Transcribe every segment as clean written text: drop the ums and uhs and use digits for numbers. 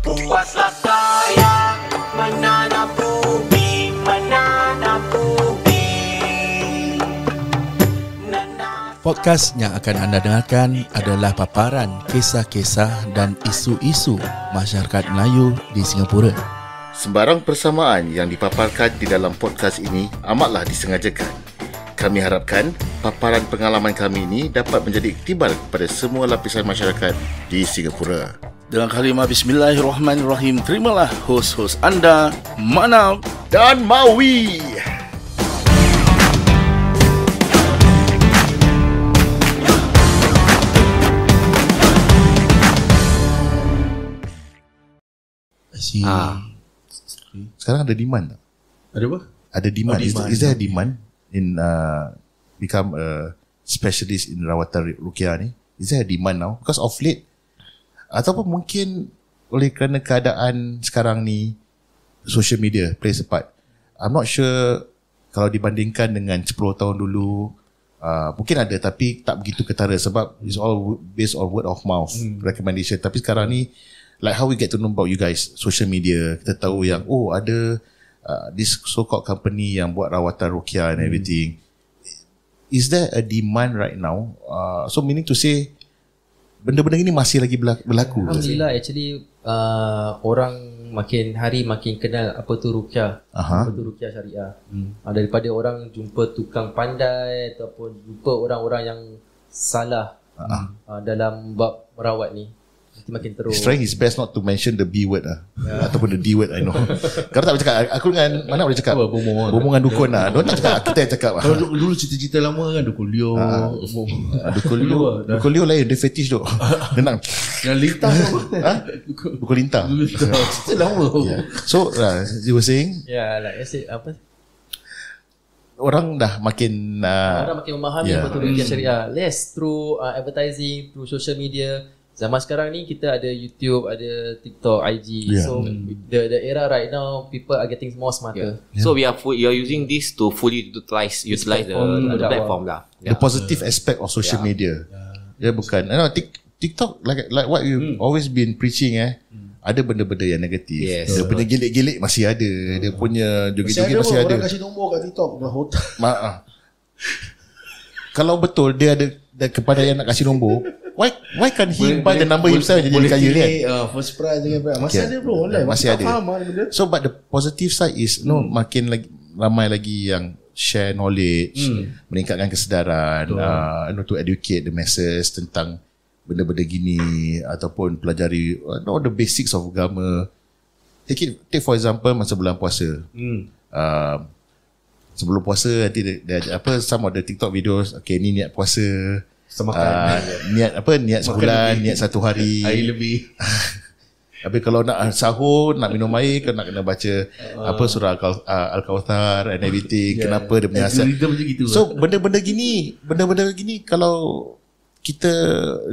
Puaslah saya menanam ubi, menanam ubi. Podcast yang akan anda dengarkan adalah paparan kisah-kisah dan isu-isu masyarakat Melayu di Singapura. Sembarang persamaan yang dipaparkan di dalam podcast ini amatlah disengajakan. Kami harapkan paparan pengalaman kami ini dapat menjadi iktibar kepada semua lapisan masyarakat di Singapura. Dengan kalimah Bismillahirrahmanirrahim, terimalah hos-hos anda, Manaf Dan Maui. Sekarang ada demand tak? Ada apa? Ada demand. demand. Is there a demand in become a specialist in rawatan ruqyah ni? Is there a demand now? Because of late, ataupun mungkin oleh kerana keadaan sekarang ni, social media plays a part. I'm not sure kalau dibandingkan dengan 10 tahun dulu, mungkin ada tapi tak begitu ketara sebab it's all based on word of mouth, recommendation. Tapi sekarang ni, like how we get to know about you guys, social media, kita tahu yang ada this so-called company yang buat rawatan ruqyah and everything. Is there a demand right now? So meaning to say, benda-benda ini masih lagi berlaku? Alhamdulillah, actually orang makin hari makin kenal apa tu ruqyah, apa tu ruqyah syariah. Daripada orang jumpa tukang pandai ataupun jumpa orang-orang yang salah dalam bab merawat ni, makin teruk. He's trying his best not to mention the B word ataupun the D word, I know. Kalau tak boleh cakap, aku dengan mana boleh cakap? Bomongan dukun lah. Diorang tak cakap, kita yang cakap lah. Kalau dulu cerita-cerita lama kan, Dukun Leo. Dukun Leo lain, dia fetish tu. Denang. Yang lintah tu. Dukun lintah. Cerita lama. So, you were saying? Ya, like I said, apa? Orang dah makin orang makin memahami apa tu ruqyah syariah. Less through advertising, through social media. Zaman sekarang ni kita ada YouTube, ada TikTok, IG. So the era right now, people are getting more smarter. So we are using this to fully utilize the platform lah. The positive aspect of social media. Ya, bukan. TikTok like what you always been preaching ada benda-benda yang negatif. Dia punya gelik-gelik masih ada. Dia punya joget-joget masih ada. Orang kasih nombor kat TikTok dah hotel. Kalau betul dia ada kepada yang nak kasih nombor, why can't he buy the number himself jadi dia kaya kan? First prize dengan masih ada bro online. Masih ada. So but the positive side is makin lagi ramai lagi yang share knowledge, meningkatkan kesedaran, to educate the masses tentang benda-benda gini ataupun pelajari the basics of agama. Take for example masa bulan puasa. Sebelum puasa nanti dia some of the TikTok videos, okay ni niat puasa, niat sebulan, niat satu hari lebih. Tapi kalau nak sahur, nak minum air, kena baca surah Al-Kautsar and everything. Kenapa dia punya asal. So benda-benda gini kalau kita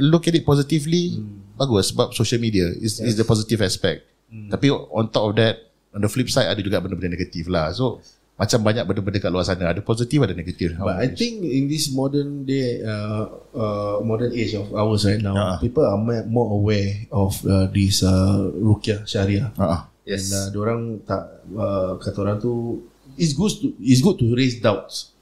look at it positively, bagus sebab social media is the positive aspect. Tapi on top of that, on the flip side ada juga benda-benda negatif lah. So macam banyak benda-benda kat luar sana, ada positif ada negatif. But I think in this modern day, modern age of ours right now, people are more aware of this ruqyah syariah. Yes. And diorang tak kata orang tu, it's good to raise doubts.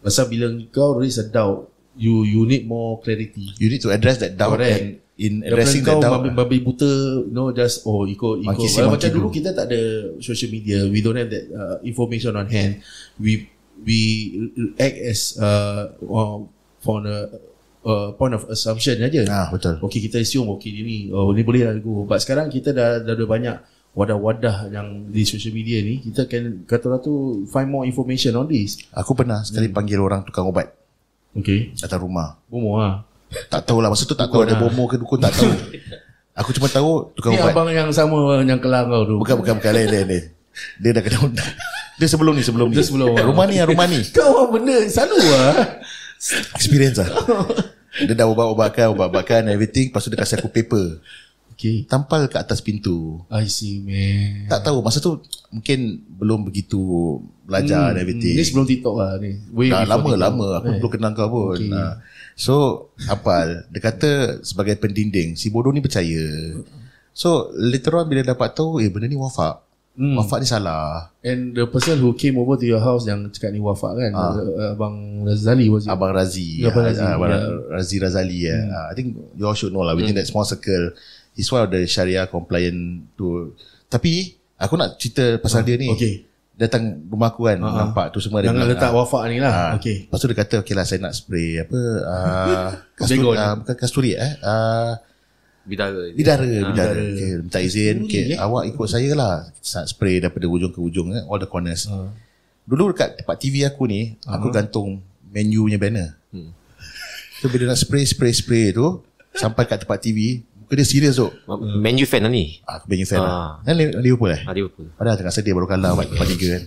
Pasal bila kau raise a doubt, you need more clarity. You need to address that doubt. And in addressing that doubt, babi buta, just ikut. Macam dulu kita tak ada social media, we don't have that information on hand. We act as from a point of assumption aja. Betul. Okay, kita assume ni boleh lah go. But sekarang kita dah ada banyak wadah-wadah yang di social media ni, kita kan kata orang tu find more information on this. Aku pernah sekali panggil orang tukang ubat. Okay. Datang rumah. Bomo Tak tahulah, masa tu tak tahu ada bomo ke dukun, tak tahu. Aku cuma tahu tukang ni ubat. Ni abang yang sama yang kelang kau tu. Bukan lain. Dia dah kena. Dia sebelum ni. Rumah ni. Kau benda selalu experience lah. Dia dah ubat-ubatkan everything. Lepas tu dia kasih aku paper. Okay. Tampal kat atas pintu. I see, man. Tak tahu masa tu mungkin belum begitu belajar dan everything. Ni sebelum TikTok lah ni. Dah lama aku belum kenal kau pun. Okay. So apal dia kata sebagai pendinding, si bodoh ni percaya. So later on bila dapat tahu benda ni wafak. Wafak ni salah. And the person who came over to your house yang cakap ni wafak kan, Abang Razali was it? Abang Razi. Razi Razali. I think you all should know lah, within that small circle. He's one of the Sharia compliant tu. Tapi aku nak cerita pasal dia ni. Okay. Datang rumah aku kan, nampak tu semua dia bilang, letak wafak ni lah. Okay. Lepas tu dia kata okay lah, saya nak spray apa bukan kasturi Bidara. Okay, minta izin. Okay, awak ikut saya lah. Nak spray daripada ujung ke ujung, all the corners. Dulu dekat tempat TV aku ni, aku gantung menu punya banner. So bila nak spray tu sampai kat tempat TV, muka dia serius tu. Man U fan lah ni. Aku Man U fan lah. Liverpool Liverpool. Padahal tengah sedih baru kalah 4-3 kan.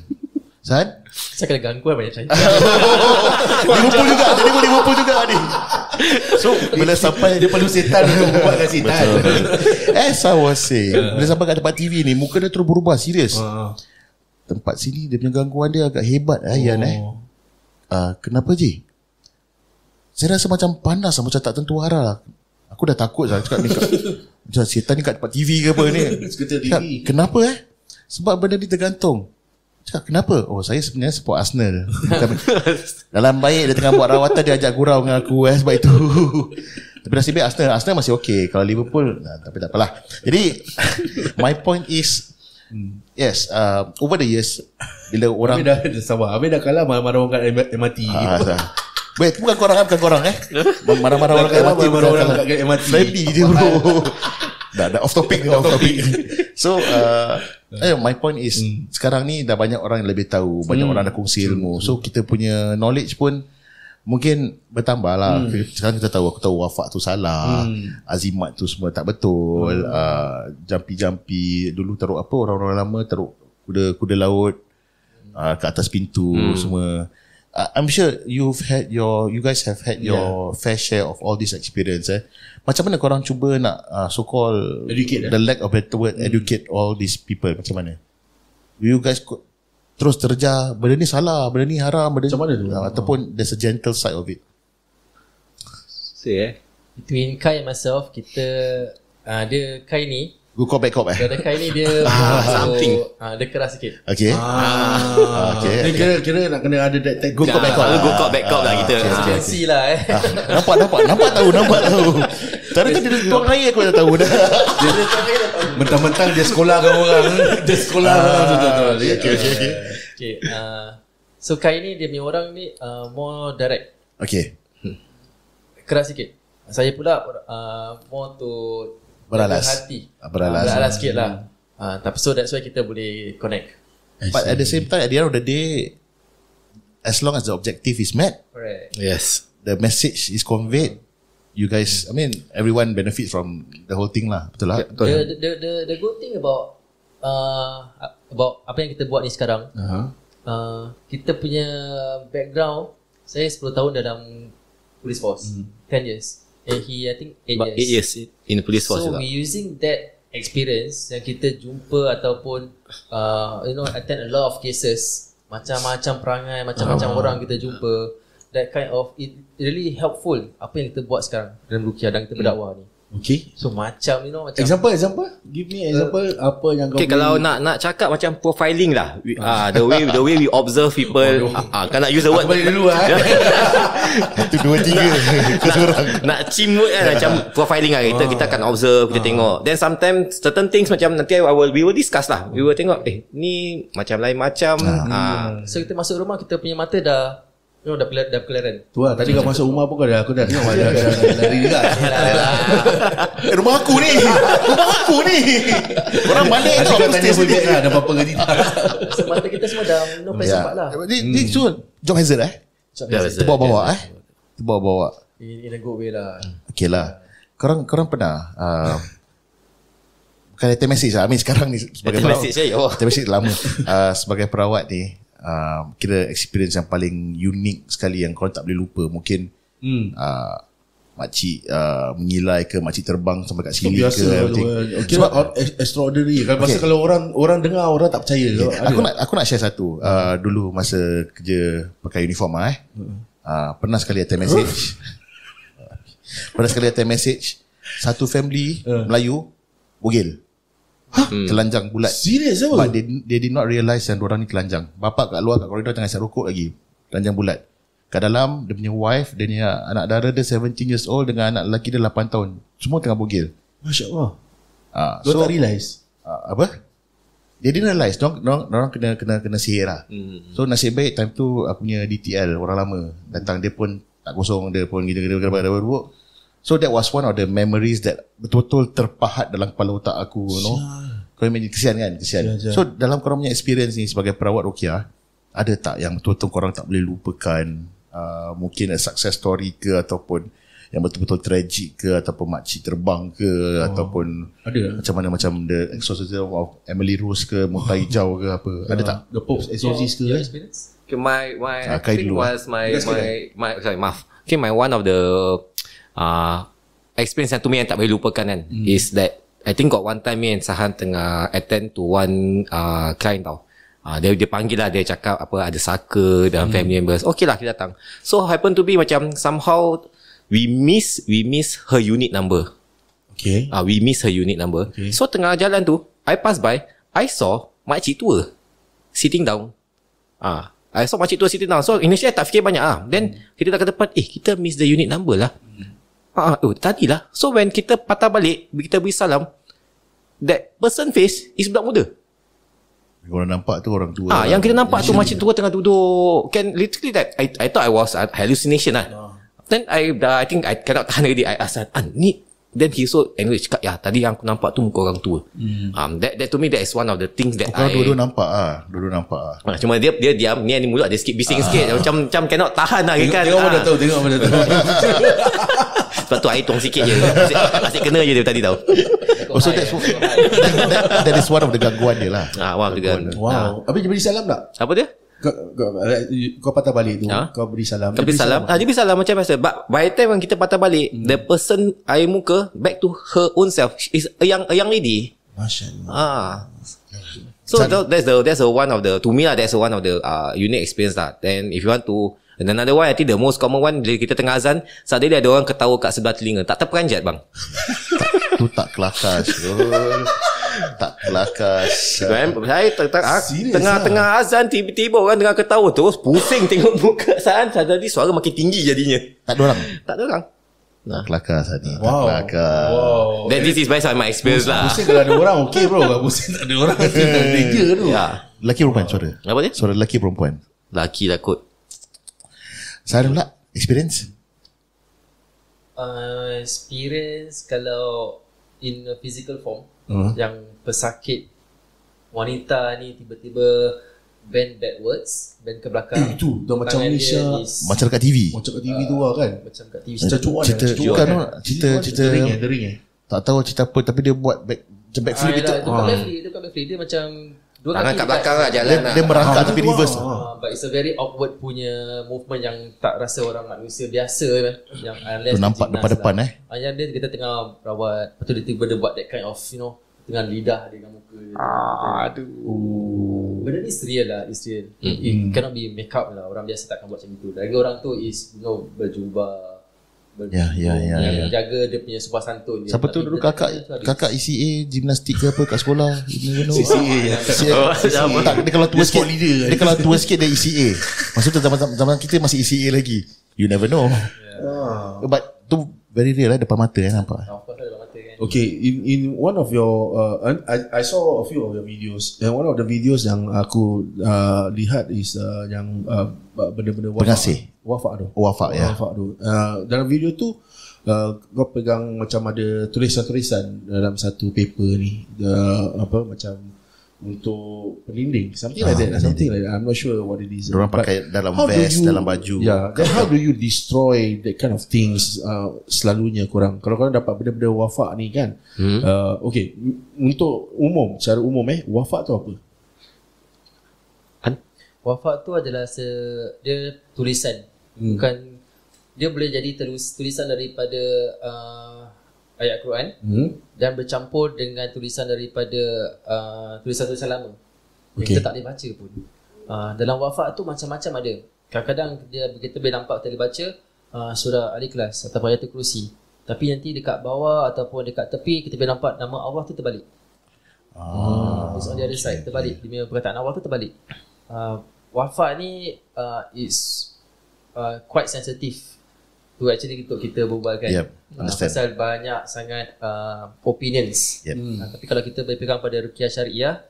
San? Saya kena gangguan banyak cerita. Liverpool juga ni. So bila sampai Dia perlu setan untuk buatkan setan. As I was saying, bila sampai kat tempat TV ni, muka dia terus berubah serius. Tempat sini dia punya gangguan dia agak hebat Yan. Kenapa je? Saya rasa macam panas, macam tak tentu arah lah. Aku dah takut lah. Cakap ni macam setan ni kat tempat TV ke apa ni. Cakap, kenapa Sebab benda ni tergantung. Cakap kenapa? Oh saya sebenarnya support Arsenal. Dalam baik dia tengah buat rawatan, dia ajak gurau dengan aku sebab itu. Tapi nasib baik Arsenal masih okay. Kalau Liverpool tapi tak apalah. Jadi my point is yes, over the years bila orang Habis dah sabar. Habis dah kalah marah-marah orang kat MRT. Wait, bukan korang marah-marah orang kat MRT. Marah-marah orang kat MRT. Friendly je bro. Dah off topic. So my point is sekarang ni dah banyak orang yang lebih tahu, banyak orang dah kongsi ilmu. So kita punya knowledge pun mungkin bertambah lah. Sekarang aku tahu wafak tu salah, azimat tu semua tak betul. Jampi-jampi dulu taruh apa, orang-orang lama taruh kuda laut ke atas pintu semua. I'm sure you guys have had your fair share of all this experience. Macam mana korang cuba nak so called educate, the lack of better word, educate all these people? Macam mana? You guys terus terjar benda ni salah, benda ni haram, benda macam mana tu? Ataupun there's a gentle side of it? Between Kai and myself, kita dia Kai ni Go cop back. Dada Kai ni dia something. dia keras sikit. Okay. Ni kira nak kena ada that Go cop back lah kita. See lah Nampak tahu. Cara tu dia tuang air aku dah tahu dah. mentang-mentang dia sekolah dengan orang. Dia sekolah betul. Okay. So Kai ni dia punya orang ni more direct. Okay. Keras sikit. Saya pula more to Beralas. hati. Beralas sikit lah. Tapi so that's why kita boleh connect. But at the same time, at the end of the day, as long as the objective is met, Correct. Yes. the message is conveyed, you guys, I mean, everyone benefits from the whole thing lah. Betul lah? The good thing about apa yang kita buat ni sekarang, kita punya background, saya 10 tahun dalam police force, 10 years. And he I think 8 years. 8 years in the police force. So we using that experience yang kita jumpa ataupun attend a lot of cases, macam-macam perangai, macam-macam orang kita jumpa. That kind of it really helpful apa yang kita buat sekarang dalam Ruqyah dan kita berdakwah ni. Okay. So macam macam Example. Give me example apa yang kau Okay, kalau nak cakap macam profiling lah, the way we observe people, kan nak use the word. aku balik dulu 1, 2, 3 keseorang. Nak cimut kan, macam profiling lah. Kita akan observe, kita tengok. Then sometimes certain things macam nanti we will discuss lah. We will tengok ni macam lain macam. So kita masuk rumah, kita punya mata dah dah pelaren. tu lah. Tadi kau masuk rumah pun aku dah tengok ada lari juga. Rumah aku ni. Orang balik Nanti tau. kau tanya Fulbet lah, ada apa-apa ke tidak. So mata kita semua dah sempat lah. Ni semua job hazard Terbawa-bawa Terbawa-bawa. In a good way lah. Okay lah. Korang pernah bukan letter message lah. I mean sekarang ni sebagai perawat. Letter message lama. Sebagai perawat ni, kira experience yang paling unik sekali yang korang tak boleh lupa. Mungkin makcik mengilai ke, makcik terbang sampai kat sini biasa ke, lah everything. okay, sebab extraordinary kan. Masa kalau orang dengar, orang tak percaya. Aku nak share satu. Dulu masa kerja pakai uniform pernah sekali attend message. Satu family Melayu bogel. Telanjang bulat. Serius apa? But they did not realise yang diorang ni telanjang. Bapak kat luar kat koridor tengah isap rokok lagi. Telanjang bulat. Kat dalam dia punya wife, dia punya anak dara dia 17 years old dengan anak lelaki dia 8 tahun. Semua tengah bogel. Masya Allah. So tak realise. apa? Dia didn't realise. Diorang kena sihir lah. So nasib baik time tu aku punya DTL orang lama datang, dia pun tak kosong, dia pun gila-gila. So that was one of the memories that betul-betul terpahat dalam kepala otak aku, you know. Kau imagine, kesian kan? Kesian. So dalam korang punya experience ni sebagai perawat ruqyah, ada tak yang betul-betul korang tak boleh lupakan, mungkin a success story ke, ataupun yang betul-betul tragic ke, ataupun makcik terbang ke, ataupun ada macam mana, macam the exorcism of Emily Rose ke, Muntah Hijau ke apa, ada tak? The Pope's Exorcist ke? Okay, my I Kai think dulu, was my sorry, maaf. Okay, my one of the experience yang to me yang tak boleh lupakan kan, is that I think got one time me and Sahan tengah attend to one client tau. Dia panggil lah, dia cakap apa, ada saka dan family members. Okay lah, kita datang. So happen to be macam somehow we miss her unit number. Okay. We miss her unit number. Okay. So tengah jalan tu, I pass by, I saw makcik tua sitting down. I saw makcik tua sitting down. So initially I tak fikir banyak lah. Then kita dah ke depan, kita miss the unit number lah. Tadi lah. So when kita patah balik, kita beri salam, that person face is budak muda. Orang nampak tu orang tua. Yang kita nampak tu makcik tua tengah duduk. Can literally that I thought I was hallucination lah. Then I think I cannot tahan already. I asked ni. Then he so anyway cakap, ya tadi yang aku nampak tu muka orang tua. That to me that is one of the things that Kau dua-dua nampak cuma dia diam, ni mulut dia sikit bising sikit, macam cannot tahan lah kan. Tengok mana tahu. Sebab tu air tuang sikit je. Asyik kena je dia tadi tau. So that is one of the gangguan dia lah. One of the gangguan. Wow. Habis dia beri salam tak? Apa dia? Kau patah balik tu, kau beri salam. Dia beri salam. Dia beri salam macam biasa. But by the time when kita patah balik, the person air muka back to her own self is a young lady. Masya Allah. So that's one of the, to me lah, that's one of the unique experience lah. Then if you want to, and another one, I think the most common one, bila kita tengah azan, suddenly ada orang ketawa kat sebelah telinga. Tak terperanjat bang. Tu tak kelakar. Tak kelakar. Saya tengah azan, tiba-tiba orang tengah ketawa, terus pusing tengok muka Saan. Tadi suara makin tinggi jadinya. Tak ada orang. Tak ada orang. Tak kelakar saat ni. Wow. Tak kelakar. Then this is based on my experience lah. Pusing kalau ada orang, okay bro. Kalau pusing tak ada orang, danger tu. Lelaki perempuan suara? Apa dia? Suara lelaki perempuan. Laki lah kot. Saya pula experience. Experience kalau in a physical form, yang pesakit wanita ni tiba-tiba bend backwards, bend ke belakang. Itu dah macam Malaysia, Macam dekat TV. macam kat TV tu lah kan. Macam kat TV. Macam cuan. Cerita The Ring eh. tak tahu cerita apa, tapi dia buat macam backflip itu. Itu kat backflip. Dia macam dua Tangan kaki kat belakang lah jalan lah. Dia merangkak tapi reverse. But it's a very awkward punya movement yang tak rasa orang manusia biasa yang unless Tu nampak depan-depan Yang dia kita tengah rawat, lepas tu dia tiba-tiba buat that kind of dengan lidah dia, dengan muka dia. Benda ni is real lah, it's real. It cannot be make up lah. Orang biasa takkan buat macam itu. Lagi orang tu is berjubah, Ya. jaga dia punya sopan santun dia. Siapa tu dulu kakak ECA gimnastik ke apa kat sekolah? CCA. Tak, dia kalau tua sikit dia kalau tua sikit dia ECA. Maksudnya zaman kita masih ECA lagi. You never know. But tu very real lah, depan mata nampak. Of course ada mata kan. Okay, in one of your I saw a few of your videos, and one of the videos yang aku lihat is yang benda-benda wafak tu. Dalam video tu kau pegang macam ada tulisan-tulisan dalam satu paper ni, macam untuk pelinding, something like that. I'm not sure what it is. Diorang pakai dalam vest, dalam baju. Then how do you destroy that kind of things selalunya korang? Kalau korang dapat benda-benda wafak ni kan, okay, untuk secara umum wafak tu apa? Wafak tu adalah dia tulisan, bukan dia boleh jadi tulisan daripada ayat Quran dan bercampur dengan tulisan daripada tulisan-tulisan lama yang kita tak boleh baca pun. Dalam wafat tu macam-macam ada. Kadang-kadang kita boleh nampak kita boleh baca surah Al-Ikhlas atau Ayatul Kursi, tapi nanti dekat bawah ataupun dekat tepi kita boleh nampak nama Allah tu terbalik. It's on the other side, terbalik. Dia punya perkataan Allah tu terbalik. Wafat ni is quite sensitive tu actually untuk kita berbualkan. Pasal banyak sangat opinions. Tapi kalau kita berpegang pada ruqyah syariah,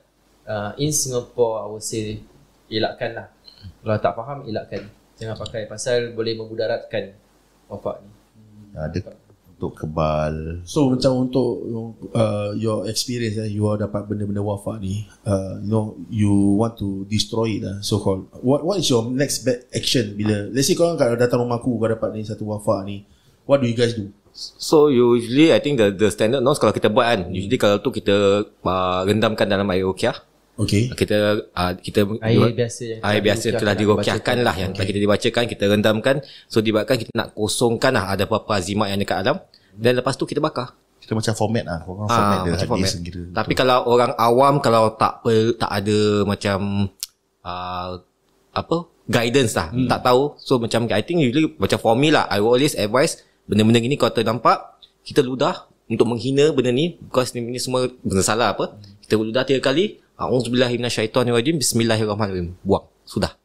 in Singapore I would say elakkan lah. Kalau tak faham, elakkan. Jangan pakai pasal boleh memudaratkan wafat ni. Ada untuk kebal. So macam untuk your experience, you dapat benda-benda wafat ni, you want to destroy it lah, so called. What is your next best action bila let's say korang kalau datang rumah aku, kau dapat ni satu wafat ni, what do you guys do? So usually I think the standard norms kalau kita buat kan, usually kalau tu kita rendamkan dalam air ruqyah. Okay. Kita Air biasa telah diruqyahkan lah, yang telah kita dibacakan, kita rendamkan. So dibuatkan kita nak kosongkan lah ada apa-apa azimat yang dekat dalam, dan lepas tu kita bakar. Kita macam format lah. Format dia hadis kira. Tapi kalau orang awam, kalau tak ada macam guidance lah, tak tahu. So macam I think usually macam for me lah, I will always advise benda-benda gini kalau ternampak, kita ludah untuk menghina benda ni, because ni semua benda salah apa. Kita ludah 3 kali, A'udzubillahi minasyaitonirrajim, bismillahirrahmanirrahim, buang, sudah.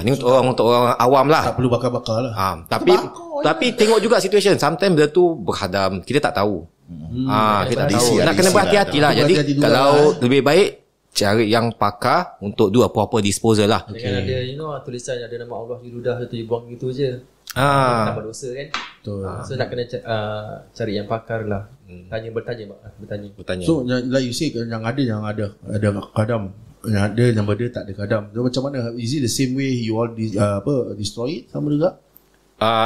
Ni untuk orang awam lah. Tak perlu bakar-bakar lah. Tapi tengok juga situation. Sometimes benda tu berhadam, kita tak tahu. Kita tak tahu. Nak kena berhati-hati lah. Jadi kalau lebih baik cari yang pakar untuk do apa-apa disposal lah. Dengan ada tulisan ada nama Allah di ludah tu, buang gitu je. Tak berdosa kan. So nak kena cari yang pakar lah. Bertanya. So like you say, yang ada kadam, yang ada nama dia tak ada kadam. So macam mana, is it the same way you all destroy it sama juga?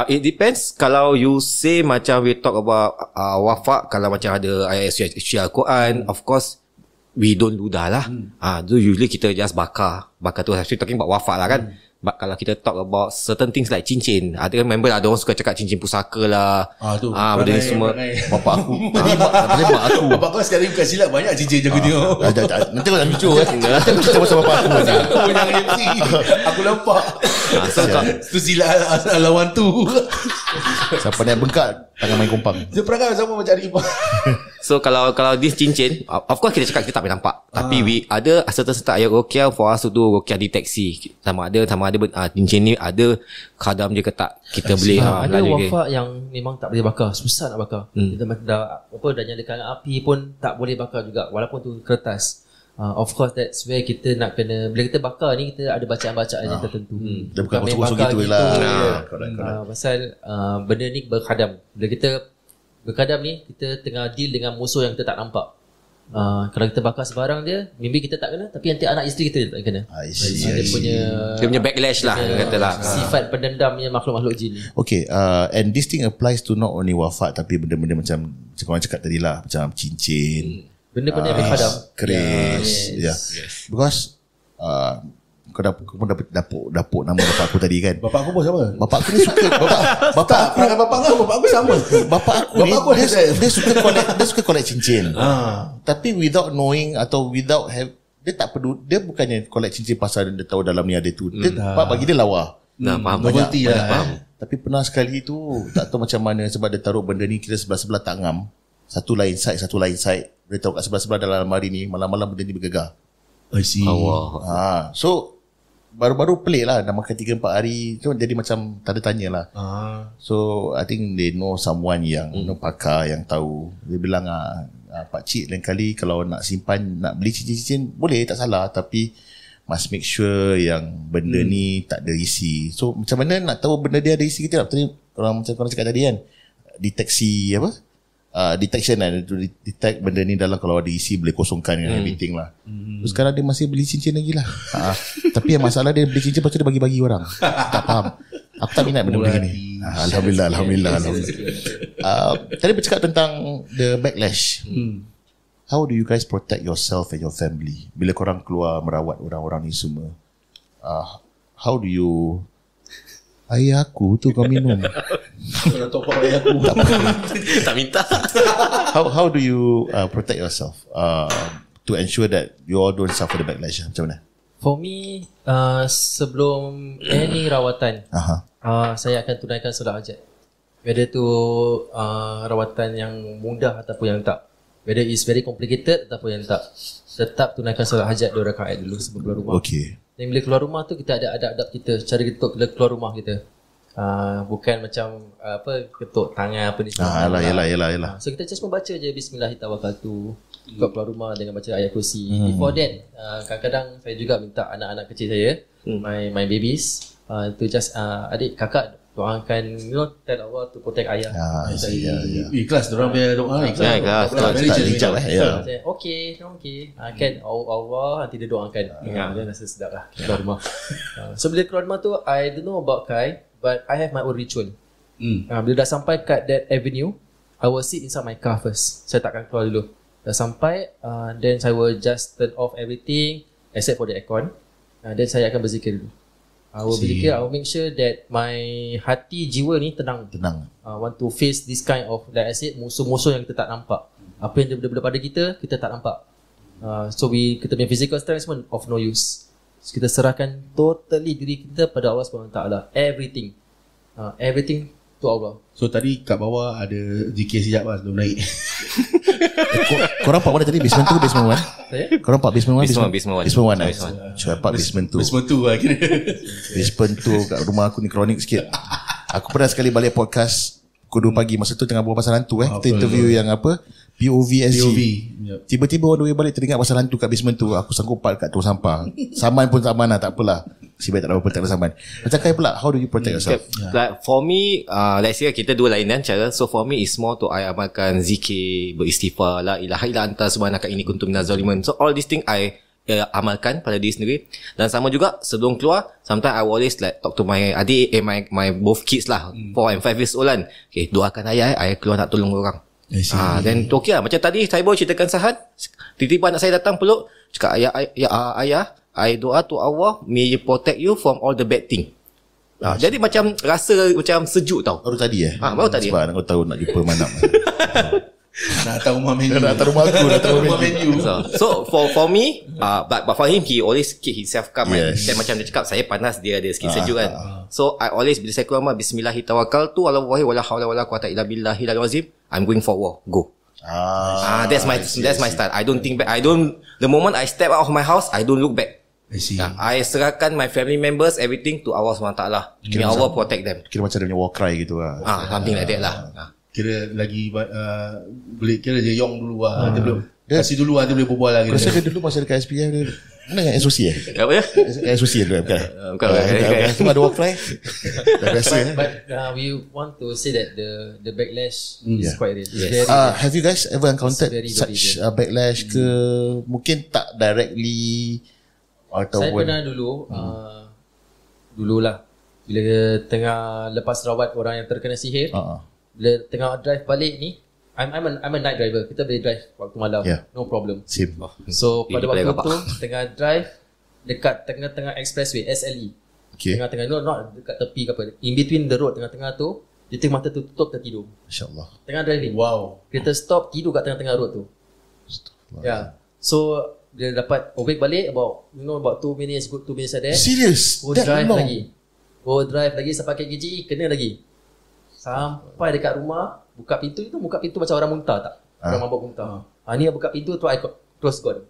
It depends. Kalau you say macam we talk about wafat, kalau macam ada ayat suci Al-Quran, of course we don't ludah lah. So usually kita just bakar tu. Actually talking about wafat lah kan. But kalau kita talk about certain things like cincin, ada kan member ada orang suka cakap cincin pusaka lah. Benda ni semua. Bapak aku tadi mak aku. Bapak kau sekarang bukan silap banyak cincin je aku tengok. Nanti kau nak lucu kan. Nanti aku cerita pasal bapak aku. Aku yang MC. Aku nampak. Tu silap lawan tu. Siapa nak bengkak, tangan main kompang. Dia perangai sama macam Arifah. So kalau this cincin, of course kita cakap kita tak boleh nampak. Tapi we ada certain ayat ruqyah for us to do ruqyah deteksi. Sama ada cincin ni ada khadam je ke tak, kita boleh ada wafat yang memang tak boleh bakar, susah nak bakar. Kita dah nyalakan api pun tak boleh bakar juga, walaupun tu kertas. Of course that's where kita nak kena, bila kita bakar ni kita ada bacaan-bacaan yang tertentu. Dia bukan kosong-kosong gitu lah. Pasal benda ni berkhadam. Bila kita berkhadam ni, kita tengah deal dengan musuh yang kita tak nampak. Kalau kita bakar sebarang dia, maybe kita tak kena, tapi nanti anak isteri kita tak kena. Dia punya backlash lah, katalah. Sifat pendendamnya makhluk-makhluk jin. Okay, and this thing applies to not only wafat, tapi benda-benda macam korang cakap tadi lah, macam cincin, benda-benda yang berkhadam, keris. Because kau pun dapat dapur nama bapak aku tadi kan. Bapak aku pun sama. Bapak aku ni suka bapak aku sama. Bapak aku ni dia suka collect cincin. Tapi without knowing atau without dia tak peduli, dia bukannya collect cincin pasal dia tahu dalam ni ada tu. Dia bagi dia lawa. Faham. Banyak Tapi pernah sekali tu tak tahu macam mana, sebab dia taruh benda ni kira sebelah-sebelah tak ngam. Satu lain side. Dia taruh kat sebelah-sebelah dalam lemari ni, malam-malam benda ni bergegar. I see. So baru-baru pelik lah, dah makan 3-4 hari tu, jadi macam tanda tanya lah. So I think they know someone yang pakar yang tahu. Dia bilang pakcik lain kali kalau nak simpan, nak beli cincin-cincin boleh, tak salah, tapi must make sure yang benda ni tak ada isi. So macam mana nak tahu benda dia ada isi ke tidak? Tadi orang macam korang cakap tadi kan, deteksi detection lah, to detect benda ni dalam, kalau ada isi boleh kosongkan and everything lah. So, sekarang dia masih beli cincin lagi lah. Tapi yang masalah dia beli cincin lepas tu dia bagi-bagi orang. Tak faham. Aku tak minat benda-benda ni. Alhamdulillah. Tadi bercakap tentang the backlash. How do you guys protect yourself and your family bila korang keluar merawat orang-orang ni semua? How do you Air aku tu kau minum. Kau nak top up ayah aku. Tak minta. How do you protect yourself to ensure that you all don't suffer the backlash? Macam mana? For me, sebelum any rawatan, saya akan tunaikan solat hajat. Whether tu rawatan yang mudah ataupun yang tak, whether it's very complicated ataupun yang tak, tetap tunaikan solat hajat 2 rakaat dulu sebelum keluar rumah. Okay. Dan bila keluar rumah tu kita ada adab-adab kita, cara kita keluar rumah kita. Bukan macam ketuk tangan apa ni semua. Yalah. So kita just membaca je Bismillahirrahmanirrahim. Kau keluar rumah dengan baca ayat kursi. Before that, kadang-kadang saya juga minta anak-anak kecil saya, my babies, to just adik kakak doakan, tell Allah to protect ayah. Ikhlas dorang punya doa. Ikhlas. Tak hijab Okay. Kan Allah nanti dia doakan. Dia rasa sedap lah keluar rumah. So bila keluar rumah tu, I don't know about Kai, but I have my own ritual. Bila dah sampai kat that avenue, I will sit inside my car first. Saya takkan keluar dulu. Dah sampai, then saya will just turn off everything except for the aircon. Then saya akan berzikir dulu. I will berzikir, I will make sure that my hati, jiwa ni tenang. Want to face this kind of, like I said, musuh-musuh yang kita tak nampak. Apa yang dia pada kita tak nampak. So kita punya physical strength semua of no use. So, kita serahkan totally diri kita pada Allah SWT. Everything to Allah. So tadi kat bawah ada zikir sekejap lah sebelum naik. Korang nampak mana tadi? Basement 2, basement 1? Saya? Korang nampak basement 1? Basement 1. Basement 1. Saya nampak basement 2. Basement 2 lah kira. Basement 2 kat rumah aku ni kronik sikit. Aku pernah sekali balik podcast pukul 2 pagi. Masa tu tengah berbual pasal hantu Kita interview yang apa, POV SG. Tiba-tiba on the way balik teringat pasal hantu kat basement tu. Aku sanggup part kat tong sampah. Saman pun saman lah, tak apalah. Si baik tak ada apa-apa, tak ada saman. Macam Kai pula, how do you protect yourself? Like for me, let's say kita dua lain kan cara. So for me is more to I amalkan zikir, beristighfar, la ilaha illa anta subhanaka inni kuntu minaz zalimin. So all these thing I amalkan pada diri sendiri. Dan sama juga sebelum keluar, sometimes I always like talk to my adik, my both kids lah, 4 and 5 years old kan. Okay, doakan ayah keluar nak tolong orang. Then tu okay lah. Macam tadi saya baru ceritakan Sahat, tiba-tiba anak saya datang peluk, cakap ayah, I doa to Allah, may you protect you from all the bad thing. Jadi macam rasa macam sejuk tau. Baru tadi baru tadi. Sebab aku tahu nak jumpa Manam. Nak datang rumah menu. Nak datang rumah aku, nak datang rumah menu. So for me, but for him, he always keep himself calm. Yes. Kan macam dia cakap, saya panas, dia ada sikit sejuk kan. So I always bila saya keluar rumah, Bismillahirrahmanirrahim, Allahi wala hawla wala quwata illa billahi al-azim. I'm going for war. Go. That's my style. I don't think back. The moment I step out of my house, I don't look back. I serahkan my family members everything to Allah SWT. May Allah protect them. Kira macam dia punya war cry gitu lah. Something like that lah. Kira lagi boleh kira dia yong dulu lah. Dia belum kasih dulu lah, dia boleh berbual lah. Rasa dia dulu masa dekat SPF dia mana yang SOC Apa ya? SOC dia bukan? Bukan. Cuma ada war cry. Dah biasa. But we want to say that the backlash is quite real. Yes. Have you guys ever encountered very such backlash ke? Mungkin tak directly atau saya pernah dululah bila tengah lepas rawat orang yang terkena sihir, bila tengah drive balik ni, I'm a night driver. Kita boleh drive waktu malam, no problem. Same. So pada waktu tu tengah drive dekat tengah-tengah expressway SLE. Tengah-tengah, not dekat tepi ke apa, in between the road, tengah-tengah tu dia tengah mata tutup tertidur. Masya-Allah. Tengah driving. Wow. Kita stop, tidur kat tengah-tengah road tu. So dia dapat awake balik about 2 minutes, good 2 minutes like that. Serious? Drive lagi sampai KGG, kena lagi. Sampai dekat rumah, buka pintu macam orang muntah tak? Orang mabuk muntah. Ni buka pintu terus I close gone.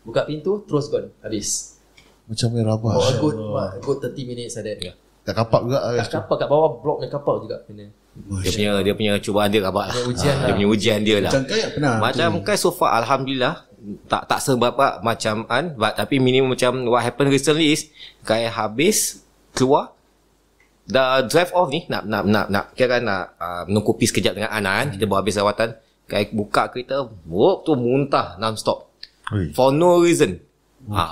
Buka pintu terus gone, habis. Macam merabah. Good 30 minutes like that. Kat kapak juga. Kat kapak, kat bawah blok dengan kapak juga kena. Dia punya cubaan dia rabak lah. Dia punya ujian dia lah. Macam Kai pernah. Macam Kai so far alhamdulillah tak seberapa macam tapi minimum macam what happened recently is Kai habis keluar dah drive off ni nak kira nak minum kopi sekejap dengan Anan, kita baru habis rawatan. Kai buka kereta tu muntah non-stop for no reason.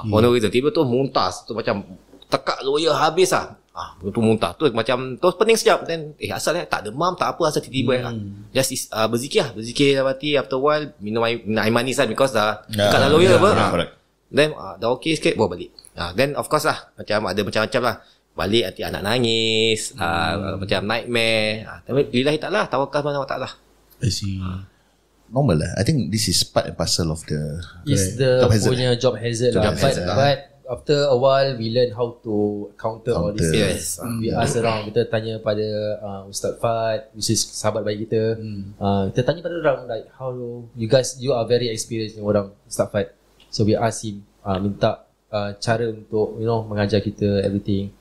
For no reason tiba tu muntah tu macam tekak loya habis lah. Tu muntah tu macam tu pening sekejap, then asal tak demam tak apa, asal tiba-tiba just berzikir dapati after a while minum air manis lah, because dah dekat dah lawyer apa. Then dah okay sikit bawa balik. Then of course lah macam ada macam-macam lah. balik nanti anak nangis, macam nightmare. Tapi lillahi ta'ala, tawakal pada Allah Ta'ala. I see. Normal lah. I think this is part and parcel of the It's the Job hazard. punya job hazard lah. Job hazard. But after a while we learn how to counter all this. Yes. We ask around, kita tanya pada Ustaz Fad, which is sahabat baik kita. Kita tanya pada orang like how you are very experienced ni orang Ustaz Fad. So we ask him minta cara untuk mengajar kita everything.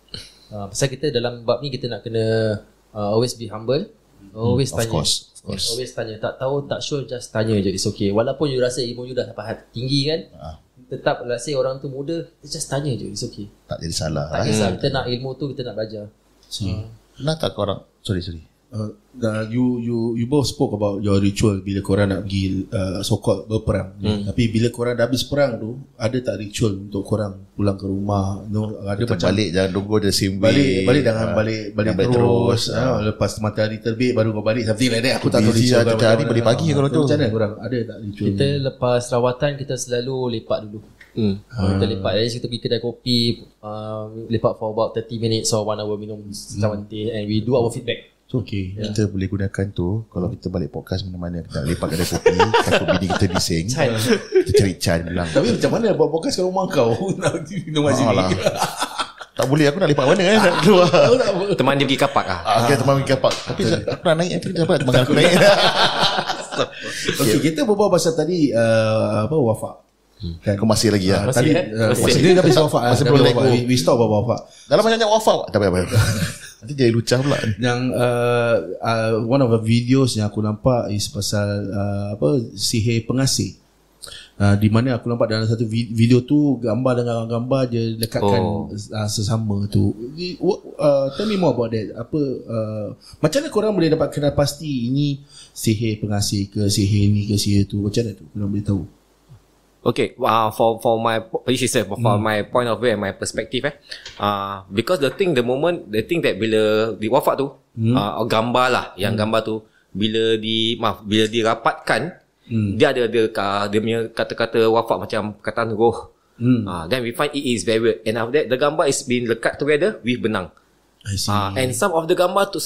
Pasal kita dalam bab ni kita nak kena always be humble. Always of tanya. course. Always tanya. Tak tahu, tak sure, just tanya je. It's okay. Walaupun you rasa ilmu you dah sampai tinggi kan, tetap let's say orang tu muda, just tanya je. It's okay. Tak jadi salah. Tak kisah. Kita nak ilmu tu, kita nak belajar. Pernah tak korang sorry You both spoke about your ritual bila korang nak pergi so-called berperang. Tapi bila korang dah habis perang tu, ada tak ritual untuk korang pulang ke rumah? Ada Kita macam balik, jangan tunggu the same way. balik jangan balik terus. Lepas matahari terbit baru kau balik, something like that. Aku tak tahu Busy ritual lah, tiap hari balik pagi kalau tu. Macam mana korang? Ada tak ritual? Kita lepas rawatan, kita selalu lepak dulu. Kita lepak. Jadi kita pergi kedai kopi, lepak for about 30 minutes or 1 hour, minum secawan teh, and we do our feedback. So kita boleh gunakan tu kalau kita balik podcast mana-mana, kita lepak kedai kopi, takut bini kita bising, kita cari Chan bilang. Tapi macam mana buat podcast kat rumah kau? Nak minum kat sini. Tak boleh, aku nak lepak mana kan, nak keluar. Teman dia pergi kapak Okay, teman pergi kapak. Tapi aku nak naik, nanti dapat teman aku naik. Okay, kita berbual pasal tadi wafak. Kan aku masih lagi lah. Tadi masih dia dah habis wafak. Masih belum let go. We stop about wafak. Dalam banyak wafak. Tak apa. Nanti jadi lucah pula. Yang one of the videos yang aku nampak is pasal sihir pengasih. Di mana aku nampak dalam satu video tu gambar dengan gambar dia lekatkan sesama tu. Tell me more about that. Macam mana korang boleh dapat kenal pasti ini sihir pengasih ke sihir ni ke sihir tu? Macam mana tu? Korang boleh tahu? Okay, for my my point of view and my perspective, because the thing that bila di wafat tu, gambar lah, yang gambar tu bila dirapatkan, dia ada dia punya kata-kata wafat macam perkataan roh. Then we find it is very weird, and after that the gambar is being lekat together with benang. I see. And some of the gambar to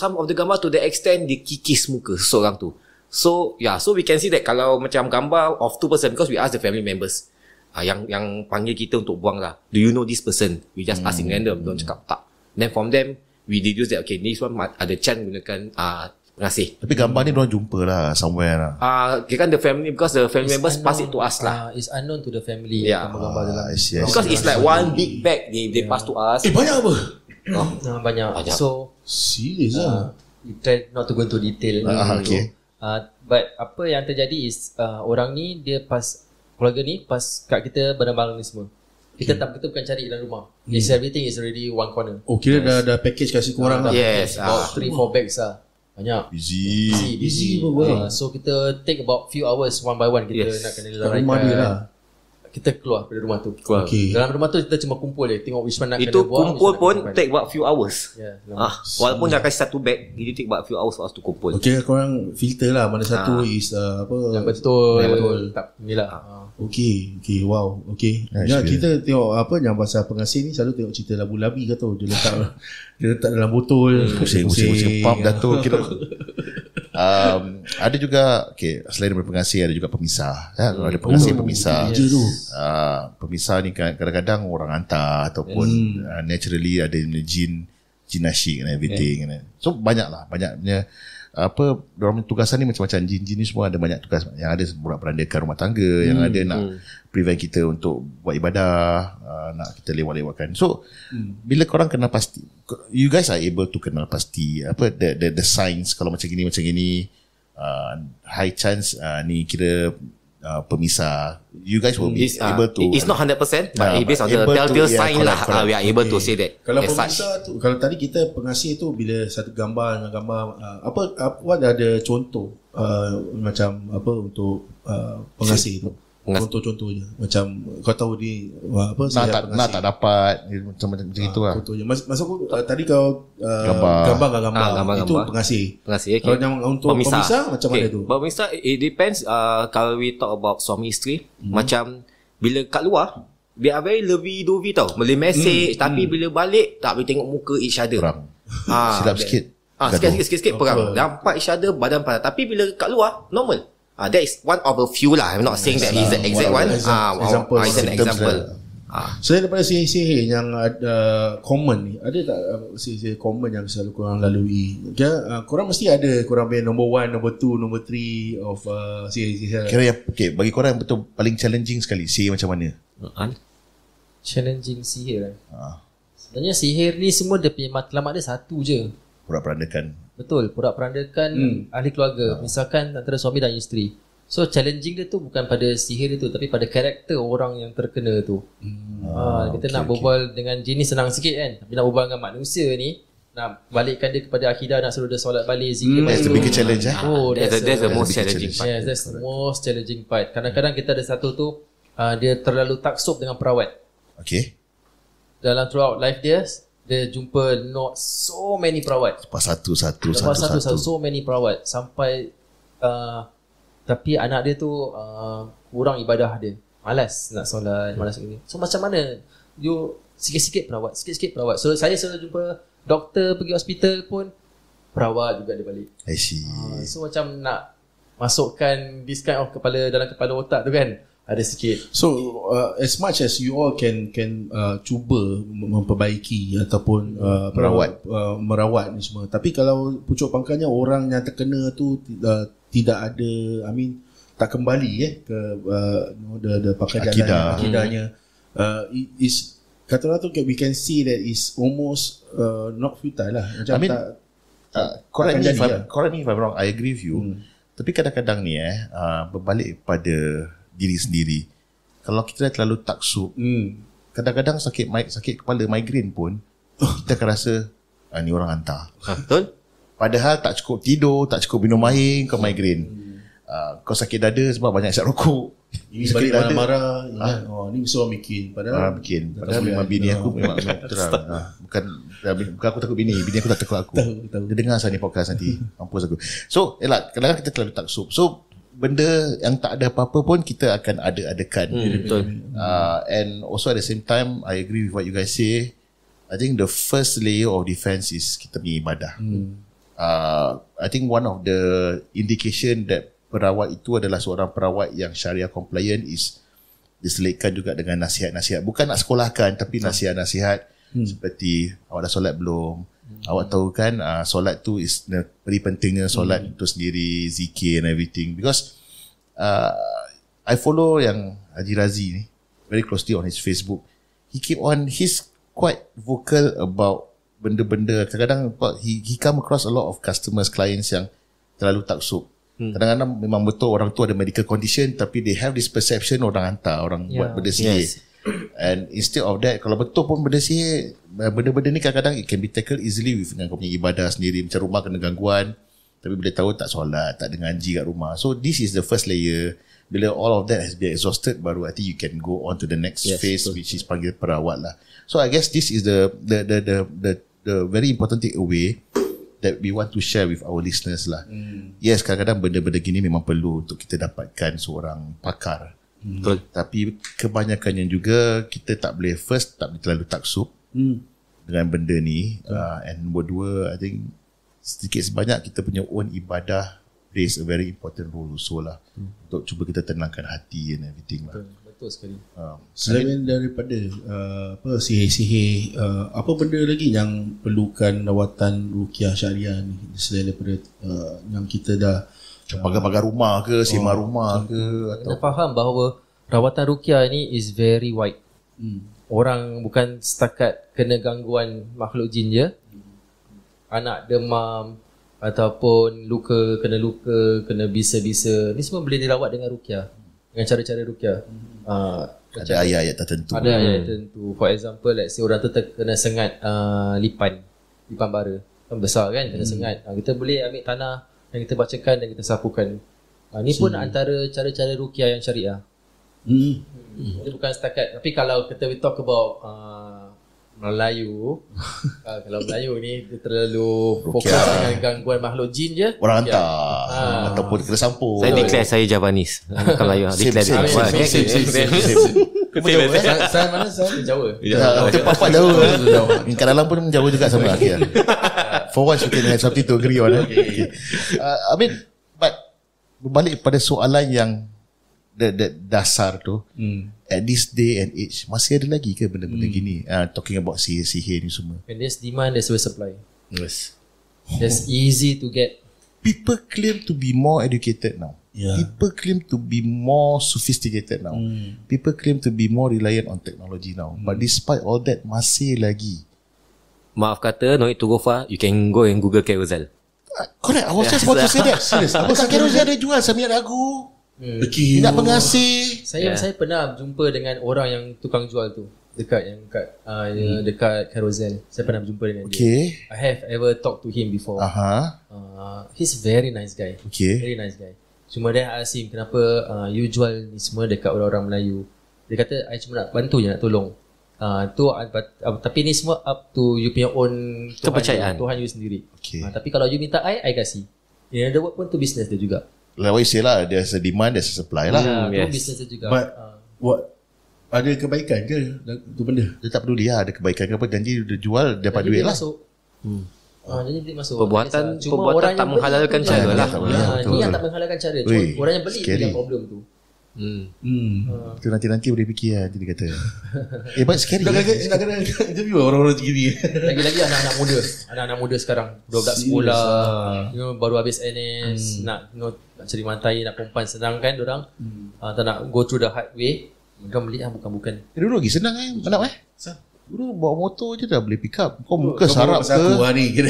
the extent dikikis muka seorang tu. So we can see that kalau macam gambar of two person, because we ask the family members yang panggil kita untuk buang lah, do you know this person? We just ask in random, don't cakap tak. Then from them we deduce that okay, this one ada chance gunakan pengasih. Tapi gambar ni diorang jumpa lah somewhere lah. Kan the family, because the family members pass it to us lah. It's unknown to the family. Gambar-gambar dalam. Because it's like one big bag they pass to us. Banyak apa? Banyak. So serious lah. you try not to go into detail. Okay. But apa yang terjadi is orang ni dia keluarga ni pas kat kita barang-barang ni semua. Kita bukan cari dalam rumah. It's everything is already one corner. Oh, kira dah package kasih korang lah. Yes. About 3-4 bags lah. Banyak. Busy. So kita take about few hours one by one. Kita nak kena lalaikan. Rumah dia lah. Kita keluar dari rumah tu. Okay. Dalam rumah tu kita cuma kumpul je, tengok which one nak Itu kena buang. kumpul pun take about few hours. Walaupun dah kasih satu bag, it take about few hours for us to kumpul. Okay, korang filter lah mana satu is yang betul. Tak inilah. Okay, wow. Okay. Kita tengok yang pasal pengasih ni selalu tengok cerita labu-labi kata dia letak dalam botol, Pusing pump Dato' kira. Ada juga selain daripada pengasih, ada juga pemisah. Ada pengasih pemisah. Pemisah ni kadang-kadang orang hantar ataupun naturally ada jin nasyik and everything. So banyaknya dorang tugasan ni macam-macam. Jin ni semua ada banyak tugas. Yang ada berandakan rumah tangga, yang ada nak prevent kita untuk buat ibadah, nak kita lewat-lewatkan. So bila korang kenal pasti, you guys are able to kenal pasti the signs. Kalau macam gini high chance ni kira pemisah. You guys will be able to, it's not 100%, but based on the telltale sign lah, we are able to say that. Kalau pemisah tu, kalau tadi kita pengasih tu bila satu gambar dengan gambar what ada contoh macam apa untuk pengasih tu, contoh-contohnya macam kau tahu ni nak tak dapat macam itu lah. Contohnya maksud aku tadi kau gambar itu pengasih. Okay. Kalau yang untuk pemisah macam mana tu? Pemisah it depends. Kalau we talk about suami isteri, macam bila kat luar they are very lovey-dovey tau. Boleh message tapi bila balik tak boleh tengok muka each other. Perang. Silap sikit. Sikit-sikit perang. Nampak each other badan panas. Tapi bila kat luar normal. That is one of a few lah. I'm not saying that he's the exact one. It's an example. Selain daripada sihir-sihir yang common ni, ada tak sihir-sihir common yang selalu korang lalui? Korang mesti ada korang punya number 1, number 2, number 3 of sihir-sihir. Kira yang bagi korang yang betul paling challenging sekali, sihir macam mana? Challenging sihir sebenarnya sihir ni semua dia punya matlamat dia satu je, Porak-perandakan. betul, porak-perandakan ahli keluarga, misalkan antara suami dan isteri. So challenging dia tu bukan pada sihir itu, tapi pada karakter orang yang terkena tu. Kita nak berbual dengan jin ni senang sikit kan, tapi nak berbual dengan manusia ni, nak balikkan dia kepada akidah, nak suruh dia solat balik, zikir That's the biggest challenge. That's the most challenging part. Yes, that's the most challenging part. Kadang-kadang kita ada satu tu, dia terlalu taksub dengan perawat. Okay. Dalam throughout life dia jumpa so many perawat. Lepas satu. So many perawat. Sampai tapi anak dia tu kurang ibadah dia. Malas nak solat, malas ini. So macam mana? You sikit-sikit perawat. So saya selalu jumpa doktor pergi hospital pun perawat juga dia balik. I see. So macam nak masukkan this kind of dalam kepala otak tu kan, ada sikit. So as much as you all can cuba memperbaiki ataupun merawat ni semua, tapi kalau pucuk pangkalnya orang yang terkena tu tidak ada, tak kembali ke the pakai jalan akidahnya, is kata orang tu we can see that is almost not futile lah. Macam correct me if I'm wrong, I agree with you. Tapi kadang-kadang ni berbalik pada diri sendiri. Kalau kita dah terlalu taksub, kadang-kadang sakit kepala migraine pun kita akan rasa ni orang hantar. Betul? Padahal tak cukup tidur, tak cukup minum air, kau migraine. Kau sakit dada sebab banyak isap rokok. Ini balik marah-marah, ni mesti orang bikin. Padahal memang bini aku memang terang. Bukan aku takut bini aku tak takut aku. Dia dengar saya ni podcast nanti, mampus aku. So, kadang-kadang kita terlalu taksub. So, benda yang tak ada apa-apa pun kita akan ada-adakan. Betul. And also at the same time, I agree with what you guys say. I think the first layer of defense is kita punya ibadah. I think one of the indication that perawat itu adalah seorang perawat yang syariah compliant is diselitkan juga dengan nasihat-nasihat. Bukan nak sekolahkan, tapi nasihat-nasihat seperti awak dah solat belum? Awak tahu kan solat tu is very pentingnya, solat itu sendiri, zikir and everything. Because I follow yang Haji Razi ni very closely on his Facebook. He's quite vocal about benda-benda. Kadang-kadang he come across a lot of customers, clients yang terlalu taksub. Kadang-kadang memang betul orang tu ada medical condition, tapi they have this perception orang hantar, orang buat benda sihir. And instead of that, kalau betul pun benda sihir, benda-benda ni kadang-kadang it can be tackled easily with dengan kau punya ibadah sendiri. Macam rumah kena gangguan, tapi bila tahu tak solat, tak ada ngaji kat rumah. So this is the first layer. Bila all of that has been exhausted, baru I think you can go on to the next phase, which is panggil perawat lah. So I guess this is the very important takeaway that we want to share with our listeners lah. Yes, kadang-kadang benda-benda gini memang perlu untuk kita dapatkan seorang pakar. Betul. Tapi kebanyakannya juga kita tak boleh terlalu taksub dengan benda ni. And nombor dua, I think sedikit sebanyak kita punya own ibadah plays a very important role also lah, untuk cuba kita tenangkan hati and everything lah. Betul sekali. Selain daripada sihir-sihir, apa benda lagi yang perlukan rawatan ruqyah syariah ni, selain daripada yang kita dah pagar-pagar rumah ke, semar rumah ke, atau Kena faham bahawa rawatan ruqyah ni is very wide. Orang bukan setakat kena gangguan makhluk jin je, anak demam ataupun kena bisa-bisa, ni semua boleh dirawat dengan ruqyah, dengan cara-cara ruqyah. ada ayat-ayat tertentu. Ada ayat tertentu. For example, let's say orang tu terkena sengat lipan bara kan besar kan, kena sengat, kita boleh ambil tanah dan kita bacakan dan kita sapukan. Ni pun antara cara-cara ruqyah yang syariah. Dia bukan setakat, tapi kalau we talk about Melayu, kalau Melayu ni dia terlalu fokus dengan gangguan makhluk jin je, orang hantar ataupun kena sampur. Saya declare saya Javanese, bukan Melayu. Declare. Same. Saya mana saya? Jawa. Kita papak jauh. Kat dalam pun jauh juga sama. Okay. For once we can have something to agree on. Okay. I mean, but berbalik pada soalan yang dasar tu, at this day and age masih ada lagi ke benda-benda gini? Talking about sihir ni semua. When there's demand, there's always supply. Yes. That's easy to get. People claim to be more educated now. Yeah. People claim to be more sophisticated now. People claim to be more reliant on technology now. But despite all that, masih lagi. Maaf kata, no need to go far. You can go and Google Carousel. Correct. I was just about to say that. Serious. Dekat Carousel ada jual Samiat lagu. Minat pengasih. Saya pernah jumpa dengan orang yang tukang jual tu dekat Carousel. Saya pernah jumpa dengan dia. I have ever talked to him before. He's very nice guy. Very nice guy. Cuma dia ask him, kenapa you jual ni semua dekat orang-orang Melayu. Dia kata, I cuma nak bantu je, nak tolong. Tapi ni semua up to you punya own kepercayaan, Tuhan you sendiri. Tapi kalau you minta I kasih. In other word pun tu business dia juga. Like what you say lah, there's a demand, there's a supply lah. Tu business dia juga. But what ada kebaikan ke tu benda? Dia tak peduli lah, ada kebaikan ke apa, janji dia jual dapat duit lah. Jadi duit masuk. Perbuatan tak menghalalkan cara lah. Ni yang tak menghalalkan cara. Orang yang beli punya problem tu. Itu nanti boleh fikir lah. Dia kata but scary. Nak kena interview orang-orang gini. Lagi-lagi anak-anak muda sekarang, budak sekolah, baru habis NS, nak cari mantai, nak perempuan senang kan diorang. Tak nak go through the hard way. Mereka beli bukan. Dulu lagi senang Manap dulu bawa motor je dah boleh pick up. Kau muka sarap ke aku ni kira.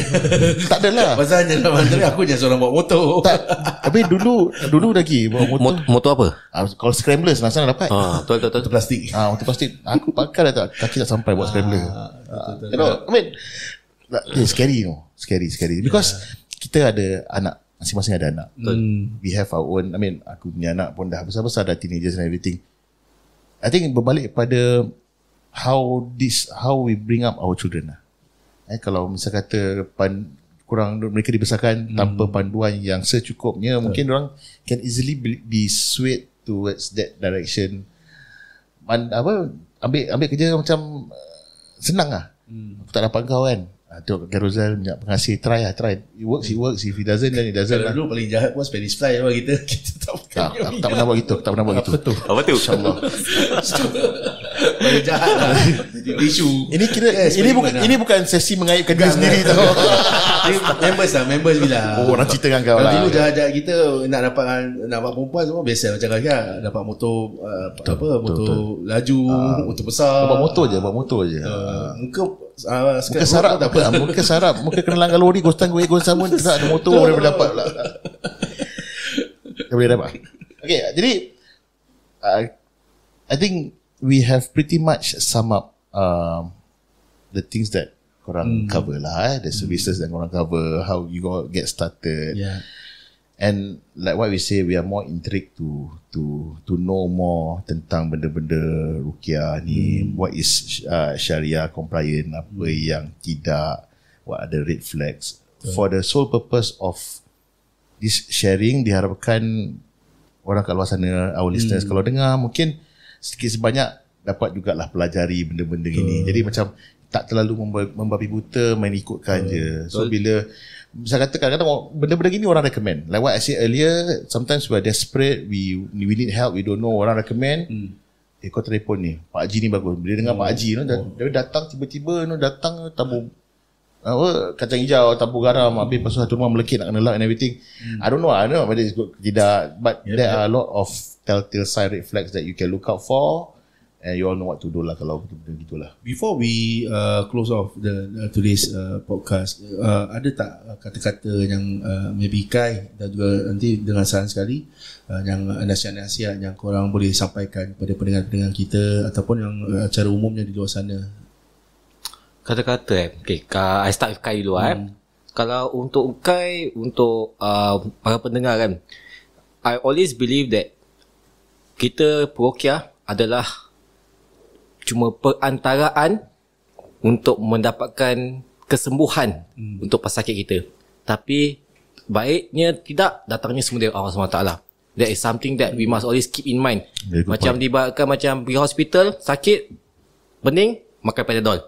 Tak adalah. Pasalnya dalam antara aku je seorang bawa motor. Tak. Tapi dulu lagi bawa motor. Motor apa? Kalau scrambler senang dapat. Betul. Plastik. Motor plastik. Aku pakai dah kaki tak sampai buat scrambler. You know, I mean, scary Scary. Because kita ada anak, masing-masing ada anak. We have our own. I mean, aku punya anak pun dah besar-besar, dah teenagers and everything. I think berbalik pada how we bring up our children lah. Kalau misal kata kurang mereka dibesarkan tanpa panduan yang secukupnya, mungkin orang can easily be swayed towards that direction. Ambil kerja macam senang lah. Aku tak dapat kau kan, tengok Carousel minyak pengasih, try. It works. If it doesn't, then it doesn't lah. Dulu paling jahat pun Spanish fly lah kita tak pernah buat gitu. Apa tu? InsyaAllah. paling jahat lah. Isu. Ini bukan sesi mengaibkan diri sendiri tau. Members bila. Orang cerita dengan kau lah. Dulu jahat-jahat kita nak dapat perempuan semua biasa macam kan, dapat motor motor laju, motor besar. Bawa motor je. Muka sarap, muka kena langgar lori, gostan gue samun, tak ada motor boleh dapat lah. Boleh dapat. Okay, jadi I think we have pretty much sum up the things that korang cover lah. The services that korang cover, how you go get started. Yeah. And like what we say, we are more intrigued to know more tentang benda-benda ruqyah ni. What is Sharia compliant, apa yang tidak, what are the red flags. For the sole purpose of this sharing, diharapkan orang kat luar sana, our listeners kalau dengar, mungkin sedikit sebanyak dapat jugalah pelajari benda-benda gini. Jadi macam tak terlalu membabi buta, main ikutkan je. So bila saya kata kadang-kadang benda-benda gini orang recommend. Like what I said earlier, sometimes we are desperate, we need help, we don't know, orang recommend. Kau telefon ni, Pak Haji ni bagus. Bila dengar Pak Haji dia datang tiba-tiba datang tabur kacang hijau, tabur garam, habis pasal satu rumah melekit nak kena lock and everything. I don't know whether it's good tidak, but there are a lot of telltale sign, red flags that you can look out for. And you all know what to do lah kalau betul-betul gitulah. Before we close off today's podcast, ada tak kata-kata yang maybe Kai dan juga nanti dengan saran sekali yang nasihat-nasihat yang korang boleh sampaikan kepada pendengar-pendengar kita ataupun yang cara umumnya di luar sana? Kata-kata okay, I start with Kai dulu Kalau untuk Kai, untuk para pendengar kan, I always believe that kita peruqyah adalah cuma perantaraan untuk mendapatkan kesembuhan untuk pesakit kita. Tapi baiknya tidak datangnya semua dari Allah SWT. That is something that we must always keep in mind. Very good Macam dibawakan macam pergi hospital, sakit, pening, makan Panadol.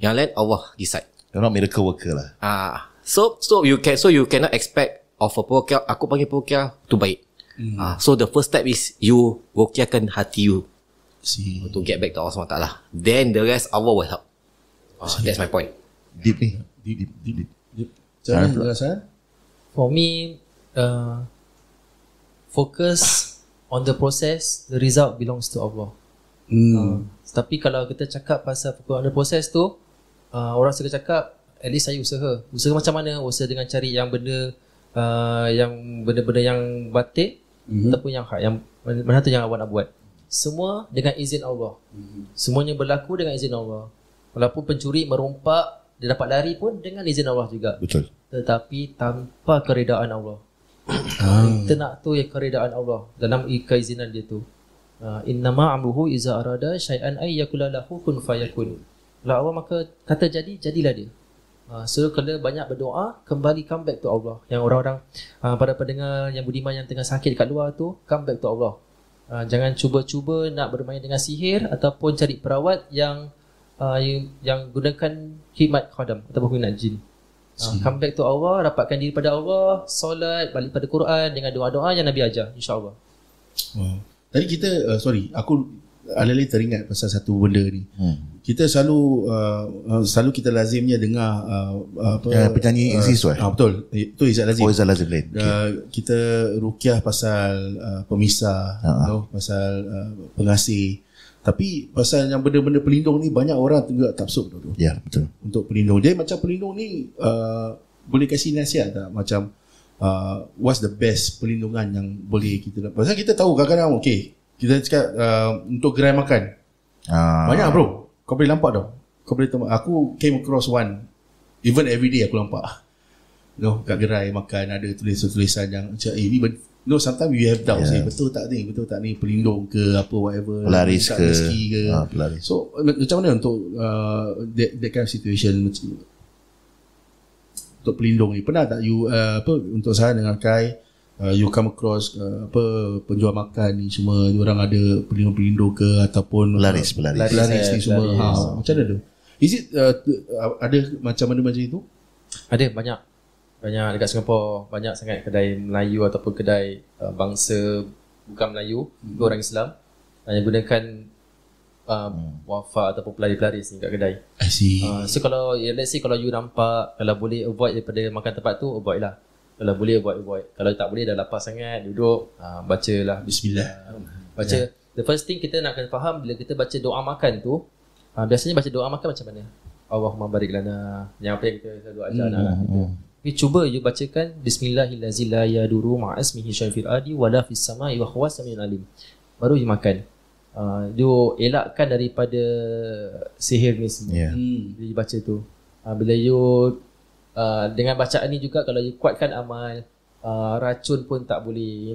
Yang lain Allah decide. You're not miracle worker lah. So you cannot expect of a peruqyah, aku panggil peruqyah tu baik. So the first step is you ruqyahkan hati you to get back to Allah SWT. Then the rest Allah will help. That's my point. Deep ni. Deep. Jangan rasa. For me, focus on the process, the result belongs to Allah. Tapi kalau kita cakap pasal focus on the process tu, orang suka cakap, at least saya usaha. Usaha macam mana? Usaha dengan cari yang benda yang benda-benda yang batik ataupun yang hak, yang mana tu yang awak nak buat. Semua dengan izin Allah. Semuanya berlaku dengan izin Allah. Walaupun pencuri merompak, dia dapat lari pun dengan izin Allah juga. Betul. Tetapi tanpa keredaan Allah. Kita nak tu ya keredaan Allah dalam keizinan dia tu. Innama amruhu iza arada syai'an ay yakula lahu kun fayakun. Kalau Allah maka kata jadi, jadilah dia. So kalau banyak berdoa, kembali come back to Allah. Yang orang-orang para pendengar yang budiman yang tengah sakit kat luar tu, come back to Allah. Jangan cuba-cuba nak bermain dengan sihir ataupun cari perawat yang gunakan khidmat khadam ataupun khidmat jin. Come back to Allah, rapatkan diri pada Allah, solat, balik pada Quran dengan doa-doa yang Nabi ajar, insya-Allah. Wow. Tadi kita aku alih-alih teringat pasal satu benda ni. Kita selalu kita lazimnya dengar penyanyi Aziz tu. Betul. Itu Izzat Lazim. Izzat Lazim lain. Kita ruqyah pasal pemisah, pasal pengasih. Tapi pasal yang benda-benda pelindung ni banyak orang juga taksub tu. Ya, betul. Untuk pelindung. Jadi macam pelindung ni boleh kasih nasihat tak? Macam what's the best pelindungan yang boleh kita dapat? Pasal kita tahu kadang-kadang kita cakap untuk gerai makan. Banyak bro. Kau boleh nampak tau. Kau boleh tahu. Aku came across one. Even everyday aku nampak. Kat gerai makan ada tulisan yang macam sometimes we have doubts. Betul tak ni pelindung ke apa whatever. Pelaris ke. Rezeki ke. Pelaris. So macam mana untuk that kind of situation untuk pelindung ni? Pernah tak you untuk saya dengan Kai you come across penjual makan ni semua diorang ada pelindung-pelindung ke ataupun pelaris ni semua macam mana tu? Is it ada macam mana macam itu? Ada banyak dekat Singapura, banyak sangat kedai Melayu ataupun kedai bangsa bukan Melayu, orang Islam yang gunakan wafa ataupun pelaris ni kat kedai. I see. So kalau let's say kalau you nampak, kalau boleh avoid daripada makan tempat tu, avoid lah. Kalau boleh avoid. Kalau tak boleh dah lapar sangat, duduk bacalah bismillah. Baca. The first thing kita nak kena faham bila kita baca doa makan tu, biasanya baca doa makan macam mana? Allahumma barik lana. Yang apa yang kita selalu ajar anak-anak kita. Tapi cuba you bacakan bismillahirrahmanirrahim la yaduru ma'asmihi syai'un fil ardi wala fis sama'i wa huwas samiul alim. Baru you makan. You elakkan daripada sihir ni semua. You baca tu. Bila you dengan bacaan ni juga kalau you kuatkan amal, racun pun tak boleh,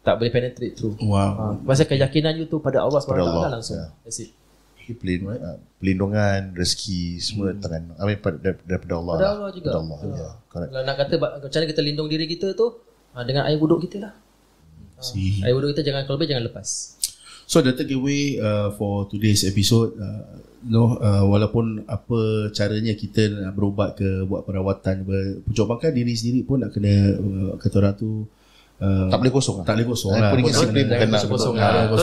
tak boleh penetrate through. Wow. Pasal keyakinan you tu pada Allah SWT langsung. That's it. Pelindungan, rezeki semua tangan daripada Allah. Pada Allah juga. Pada Allah. Kalau nak kata macam mana kita lindung diri kita tu, dengan air wuduk kita lah. Air wuduk kita jangan, kalau boleh jangan lepas. So the takeaway for today's episode, walaupun apa caranya kita nak berubat ke buat perawatan, pucuk makan, diri sendiri pun nak kena kata orang tu tak boleh kosong. Tak boleh kosong lah. Bukan nak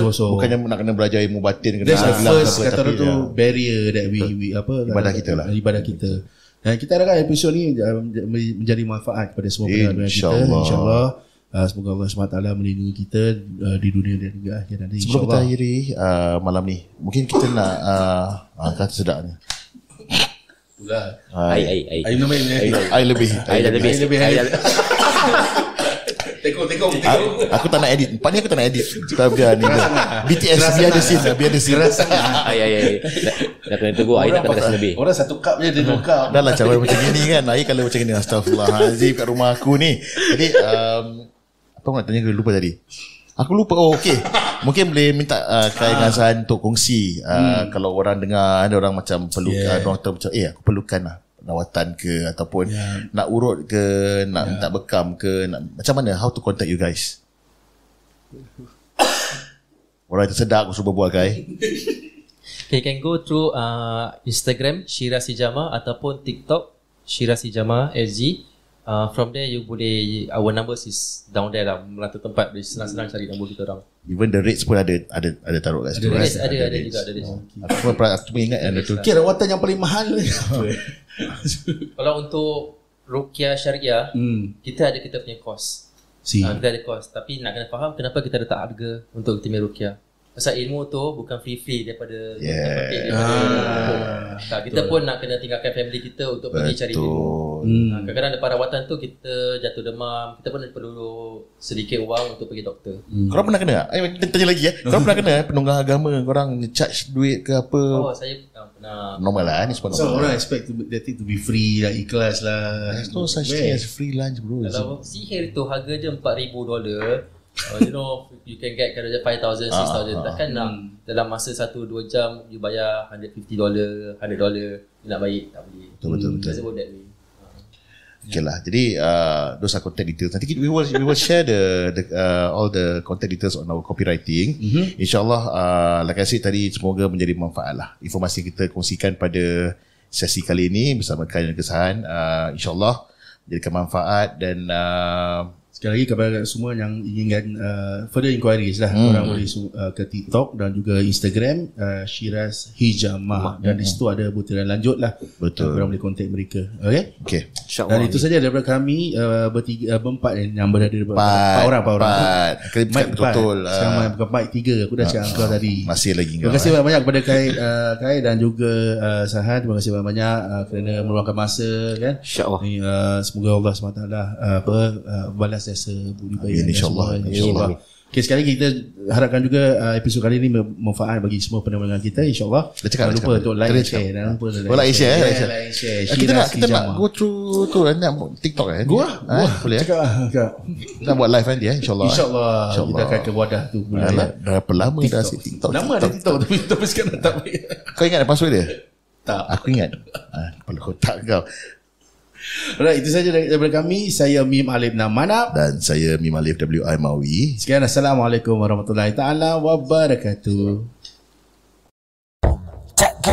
kosong. Bukannya nak kena belajar ilmu batin. That's the first kata orang tu barrier that we ibadah kita lah. Ibadah kita. Dan kita harapkan episod ni menjadi manfaat kepada semua pendengar kita. InsyaAllah. Semoga Allah SWT melindungi kita di dunia dan juga akhir nanti. Sebelum kita akhiri malam ni, mungkin kita nak kata sedapnya. Itulah. Air minum Air lebih. Tekong. Aku tak nak edit. Empatnya aku tak nak edit. Kita biar ni BTS biar ada scene. Air. Dah kena tegur. Air tak kena kasi lebih. Orang satu cup je dia 2 cup. Dah lah cara macam ni kan. Air kalau macam ni, astagfirullahalazim kat rumah aku ni. Jadi apa nak tanya, lupa tadi. Aku lupa. Okay. Mungkin boleh minta Kai dengan Zan untuk kongsi. Kalau orang dengar, ada orang macam perlu doktor macam aku perlukan lah rawatan ke, ataupun nak urut ke, nak minta bekam ke, macam mana, how to contact you guys? Orang tersedak aku cuba buat Kai. Okay, you can go through Instagram Shiraz Hijama ataupun TikTok Shiraz Hijama SG. From there you boleh, our numbers is down there lah, melantau tempat, boleh senang-senang cari nombor kita orang. Even the rates pun ada taruh kat situ. Ada Ada juga ada. Aku cuma ingat yang tu. Kira rawatan yang paling mahal ni. Kalau untuk Ruqyah Syariah, kita punya cost. Kita ada cost, tapi nak kena faham kenapa kita letak harga untuk kita punya Ruqyah. Pasal ilmu tu bukan free daripada kita pun nak kena tinggalkan family kita untuk pergi cari ilmu. Kadang-kadang lepas rawatan tu kita jatuh demam, kita pun perlu sedikit wang untuk pergi doktor. Korang pernah kena tak? Tanya lagi Korang pernah kena penunggang agama korang charge duit ke apa? Oh, saya pernah. Normal lah ni semua So normal. orang expect that thing to be free lah, ikhlas lah. There's no such thing as free lunch bro. Kalau sihir tu harga dia $4,000, you know, you can get kalau $5,000, $6,000. Takkan nak dalam masa 1-2 jam you bayar $150, $100 you nak baik, tak boleh. Betul. Doesn't work that way. Okay lah. Jadi those are contact details. Nanti we will share the all the contact details on our copywriting. InsyaAllah like I said tadi, semoga menjadi manfaat lah informasi kita kongsikan pada sesi kali ini bersama Kai dan Kesahan. InsyaAllah menjadikan manfaat dan sekali lagi kepada semua yang inginkan further inquiries lah, korang boleh ke TikTok dan juga Instagram Shiraz Hijama, dan di situ ada butiran lanjut lah. Betul. Korang boleh contact mereka. Okay. InsyaAllah. Dan itu saja daripada kami berempat yang berada di empat orang. Mic 4. betul. Sekarang bukan mic 3. Aku dah cakap kau tadi. Masih lagi Terima kasih banyak kepada Kai dan juga Sahan. Terima kasih banyak kerana meluangkan masa kan. InsyaAllah. Semoga Allah SWT balas jasa budi baik. Amin, insyaAllah. Okay, sekali lagi kita harapkan juga episod kali ini bermanfaat bagi semua pendengar kita, insyaAllah. Jangan lupa untuk like and share. Jangan lupa like share. Kita nak go through tu nak TikTok boleh cakap nak buat live nanti insyaAllah. InsyaAllah kita akan ke wadah tu. Dah berapa lama dah asyik TikTok. Nama ada TikTok tapi sekarang tak boleh. Kau ingat password dia? Tak. Aku ingat. Kepala kotak kau. Alright, itu saja daripada kami. Saya Mim Alif Namana Dan saya Mim Alif W.I. Mawi. Sekian, Assalamualaikum warahmatullahi ta'ala wabarakatuh. Jack